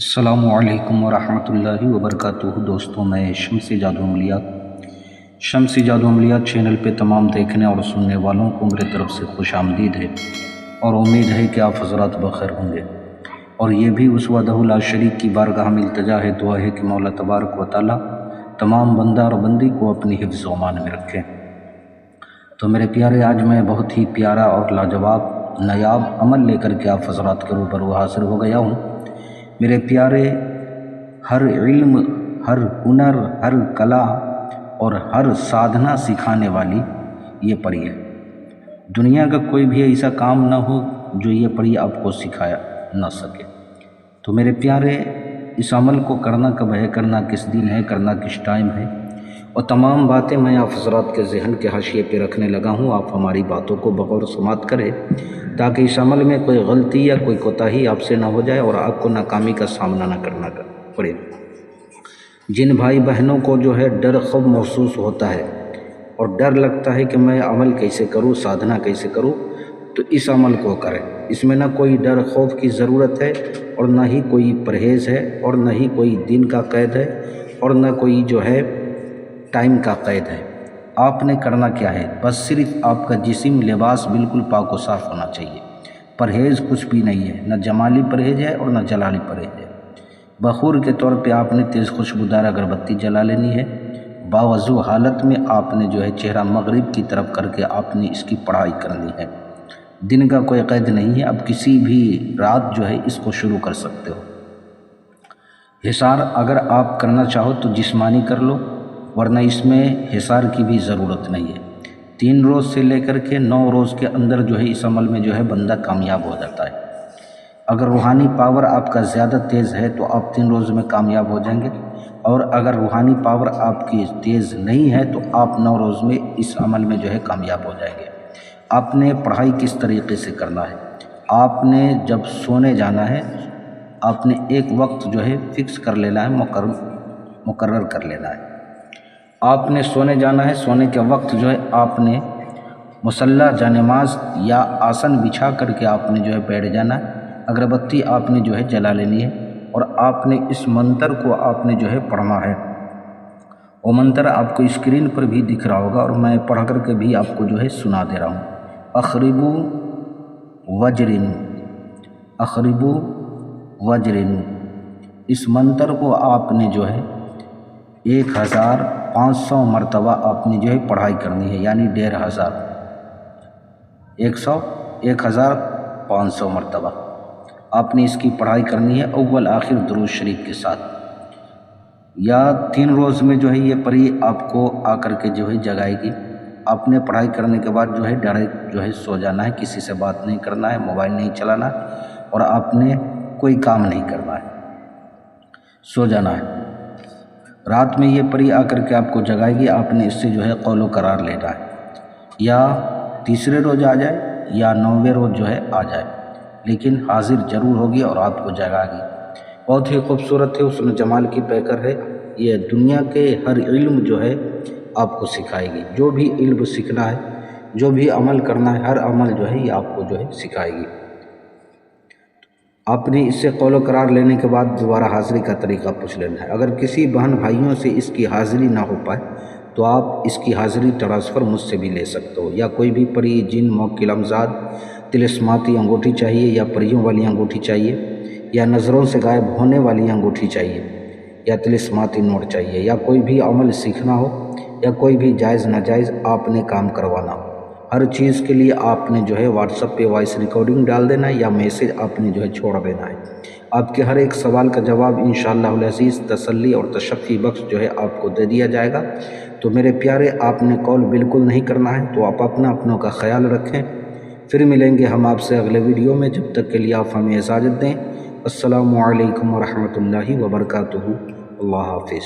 السلام علیکم ورحمۃ اللہ وبرکاتہ۔ دوستوں، میں شمسی جادو عملیات چینل پہ تمام دیکھنے اور سننے والوں کو میرے طرف سے خوش آمدید ہے اور امید ہے کہ آپ حضرات بخیر ہوں گے۔ اور یہ بھی اس وحدہ لا شریک کی بارگاہ میں التجا ہے، دعا ہے کہ مولا تبارک و تعالی تمام بندہ اور بندی کو اپنی حفظ و امان میں رکھے۔ تو میرے پیارے، آج میں بہت ہی پیارا اور لاجواب نایاب عمل لے کر کے آپ حضرات کے روبرو حاضر ہو گیا ہوں۔ میرے پیارے، ہر علم، ہر ہنر، ہر کلا اور ہر سادھنا سکھانے والی یہ پری ہے۔ دنیا کا کوئی بھی ایسا کام نہ ہو جو یہ پری آپ کو سکھایا نہ سکے۔ تو میرے پیارے، اس عمل کو کرنا کب ہے، کرنا کس دن ہے، کرنا کس ٹائم ہے، اور تمام باتیں میں آپ حضرات کے ذہن کے حاشیے پہ رکھنے لگا ہوں۔ آپ ہماری باتوں کو بغور سماعت کریں تاکہ اس عمل میں کوئی غلطی یا کوئی کوتاہی آپ سے نہ ہو جائے اور آپ کو ناکامی کا سامنا نہ کرنا پڑے۔ جن بھائی بہنوں کو جو ہے ڈر خوف محسوس ہوتا ہے اور ڈر لگتا ہے کہ میں عمل کیسے کروں، سادھنا کیسے کروں، تو اس عمل کو کریں۔ اس میں نہ کوئی ڈر خوف کی ضرورت ہے اور نہ ہی کوئی پرہیز ہے اور نہ ہی کوئی دن کا قید ہے اور نہ کوئی جو ہے ٹائم کا قید ہے۔ آپ نے کرنا کیا ہے، بس صرف آپ کا جسم، لباس بالکل پاک و صاف ہونا چاہیے۔ پرہیز کچھ بھی نہیں ہے، نہ جمالی پرہیز ہے اور نہ جلالی پرہیز ہے۔ بخور کے طور پہ آپ نے تیز خوشبودار اگربتی جلا لینی ہے۔ باوضو حالت میں آپ نے جو ہے چہرہ مغرب کی طرف کر کے آپ نے اس کی پڑھائی کرنی ہے۔ دن کا کوئی قید نہیں ہے، اب کسی بھی رات جو ہے اس کو شروع کر سکتے ہو۔ حصار اگر آپ کرنا چاہو تو جسمانی کر لو، ورنہ اس میں حصار کی بھی ضرورت نہیں ہے۔ 3 روز سے لے کر کے 9 روز کے اندر جو ہے اس عمل میں جو ہے بندہ کامیاب ہو جاتا ہے۔ اگر روحانی پاور آپ کا زیادہ تیز ہے تو آپ 3 روز میں کامیاب ہو جائیں گے، اور اگر روحانی پاور آپ کی تیز نہیں ہے تو آپ 9 روز میں اس عمل میں جو ہے کامیاب ہو جائیں گے۔ آپ نے پڑھائی کس طریقے سے کرنا ہے، آپ نے جب سونے جانا ہے آپ نے ایک وقت جو ہے فکس کر لینا ہے، مقرر کر لینا ہے۔ آپ نے سونے جانا ہے، سونے کے وقت جو ہے آپ نے مصلی جانماز یا آسن بچھا کر کے آپ نے جو ہے بیٹھ جانا ہے۔ اگربتی آپ نے جو ہے جلا لینی ہے اور آپ نے اس منتر کو آپ نے جو ہے پڑھنا ہے۔ وہ منتر آپ کو اسکرین پر بھی دکھ رہا ہوگا اور میں پڑھ کر کے بھی آپ کو جو ہے سنا دے رہا ہوں۔ اخربو وجرن، اخربو وجرن، اس منتر کو آپ نے جو ہے 1500 مرتبہ آپ نے جو ہے پڑھائی کرنی ہے، یعنی 1500 مرتبہ آپ نے اس کی پڑھائی کرنی ہے، اول آخر درود شریف کے ساتھ۔ یا 3 روز میں جو ہے یہ پری آپ کو آ کر کے جو ہے جگائے گی۔ آپ نے پڑھائی کرنے کے بعد جو ہے ڈائریکٹ جو ہے سو جانا ہے، کسی سے بات نہیں کرنا ہے، موبائل نہیں چلانا ہے اور آپ نے کوئی کام نہیں کرنا ہے، سو جانا ہے۔ رات میں یہ پری آ کر کے آپ کو جگائے گی، آپ نے اس سے جو ہے قول و قرار لینا ہے، یا تیسرے روز آ جائے یا 9ویں روز جو ہے آ جائے، لیکن حاضر ضرور ہوگی اور آپ کو جگائے گی۔ بہت ہی خوبصورت ہے، حسن جمال کی پیکر ہے یہ۔ دنیا کے ہر علم جو ہے آپ کو سکھائے گی، جو بھی علم سیکھنا ہے، جو بھی عمل کرنا ہے، ہر عمل جو ہے یہ آپ کو جو ہے سکھائے گی۔ آپ نے اس سے قول و قرار لینے کے بعد دوبارہ حاضری کا طریقہ پوچھ لینا ہے۔ اگر کسی بہن بھائیوں سے اس کی حاضری نہ ہو پائے تو آپ اس کی حاضری ٹرانسفر مجھ سے بھی لے سکتے ہو، یا کوئی بھی پری، جن، موکل امزاد، طلسماتی انگوٹھی چاہیے، یا پریوں والی انگوٹھی چاہیے، یا نظروں سے غائب ہونے والی انگوٹھی چاہیے، یا طلسماتی نوٹ چاہیے، یا کوئی بھی عمل سیکھنا ہو، یا کوئی بھی جائز ناجائز آپ نے کام کروانا ہو، ہر چیز کے لیے آپ نے جو ہے واٹس ایپ پہ وائس ریکارڈنگ ڈال دینا ہے یا میسج آپ نے جو ہے چھوڑ دینا ہے۔ آپ کے ہر ایک سوال کا جواب انشاءاللہ العزیز تسلی اور تشفی بخش جو ہے آپ کو دے دیا جائے گا۔ تو میرے پیارے، آپ نے کال بالکل نہیں کرنا ہے، تو آپ اپنوں کا خیال رکھیں۔ پھر ملیں گے ہم آپ سے اگلے ویڈیو میں، جب تک کے لیے آپ ہمیں اجازت دیں۔ السلام علیکم ورحمۃ اللہ وبرکاتہ۔ اللہ حافظ۔